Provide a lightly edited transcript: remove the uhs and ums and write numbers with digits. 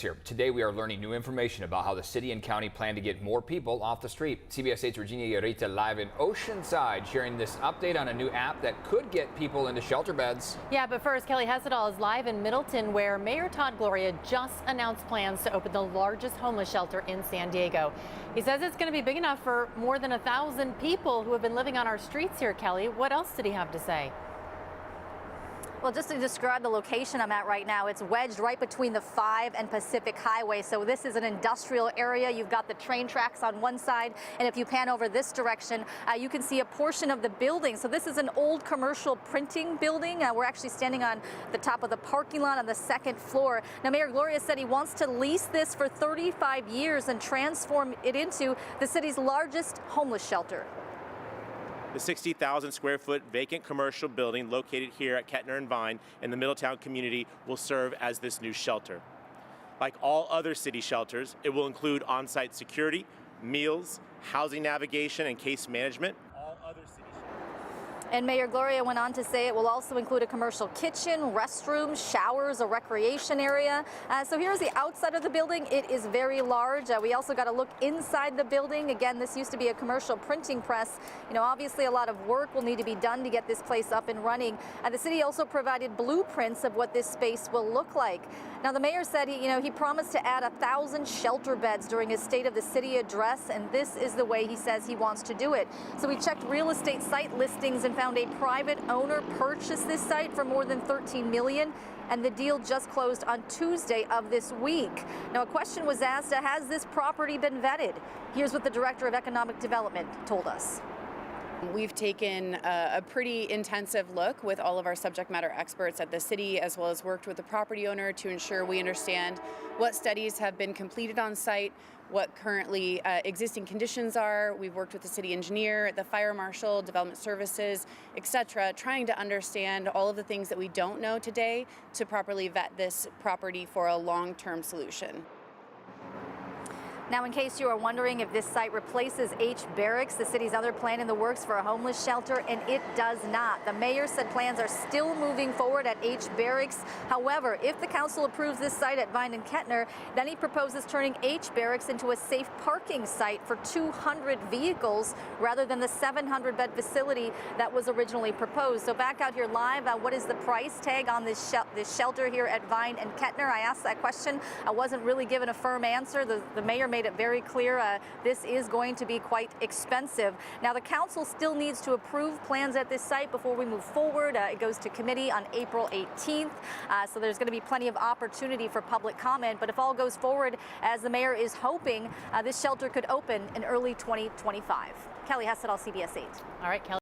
Here. Today we are learning new information about how the city and county plan to get more people off the street. CBS 8's Regina Yarita live in Oceanside sharing this update on a new app that could get people into shelter beds. Yeah, but first, Kelly Hessedal is live in Middletown, where Mayor Todd Gloria just announced plans to open the largest homeless shelter in San Diego. He says it's going to be big enough for more than 1,000 people who have been living on our streets here. Kelly, what else did he have to say? Well, just to describe the location I'm at right now, it's wedged right between the 5 and Pacific Highway. So this is an industrial area. You've got the train tracks on one side, and if you pan over this direction, you can see a portion of the building. So this is an old commercial printing building. We're actually standing on the top of the parking lot on the second floor. Now, Mayor Gloria said he wants to lease this for 35 years and transform it into the city's largest homeless shelter. The 60,000 square foot vacant commercial building located here at Kettner and Vine in the Middletown community will serve as this new shelter. Like all other city shelters, it will include on-site security, meals, housing navigation, and case management. All other city shelters. And Mayor Gloria went on to say it will also include a commercial kitchen, restrooms, showers, a recreation area. So here's the outside of the building. It is very large. We also got to look inside the building. Again, this used to be a commercial printing press. You know, obviously a lot of work will need to be done to get this place up and running. The city also provided blueprints of what this space will look like. Now, the mayor said he promised to add 1,000 shelter beds during his State of the City address, and this is the way he says he wants to do it. So we checked real estate site listings and found a private owner purchased this site for more than $13 million, and the deal just closed on Tuesday of this week. Now, a question was asked, has this property been vetted? Here's what the Director of Economic Development told us. We've taken a pretty intensive look with all of our subject matter experts at the city, as well as worked with the property owner to ensure we understand what studies have been completed on site, what currently existing conditions are. We've worked with the city engineer, the fire marshal, development services, etc., trying to understand all of the things that we don't know today to properly vet this property for a long-term solution. Now, in case you are wondering if this site replaces H Barracks, the city's other plan in the works for a homeless shelter, and it does not. The mayor said plans are still moving forward at H Barracks. However, if the council approves this site at Vine and Kettner, then he proposes turning H Barracks into a safe parking site for 200 vehicles rather than the 700-bed facility that was originally proposed. So back out here live, what is the price tag on this shelter here at Vine and Kettner? I asked that question. I wasn't really given a firm answer. The mayor made it very clear this is going to be quite expensive. Now, the council still needs to approve plans at this site before we move forward. It goes to committee on April 18th, so there's going to be plenty of opportunity for public comment. But if all goes forward as the mayor is hoping, this shelter could open in early 2025. Kelly Hessedal, CBS 8. All right, Kelly.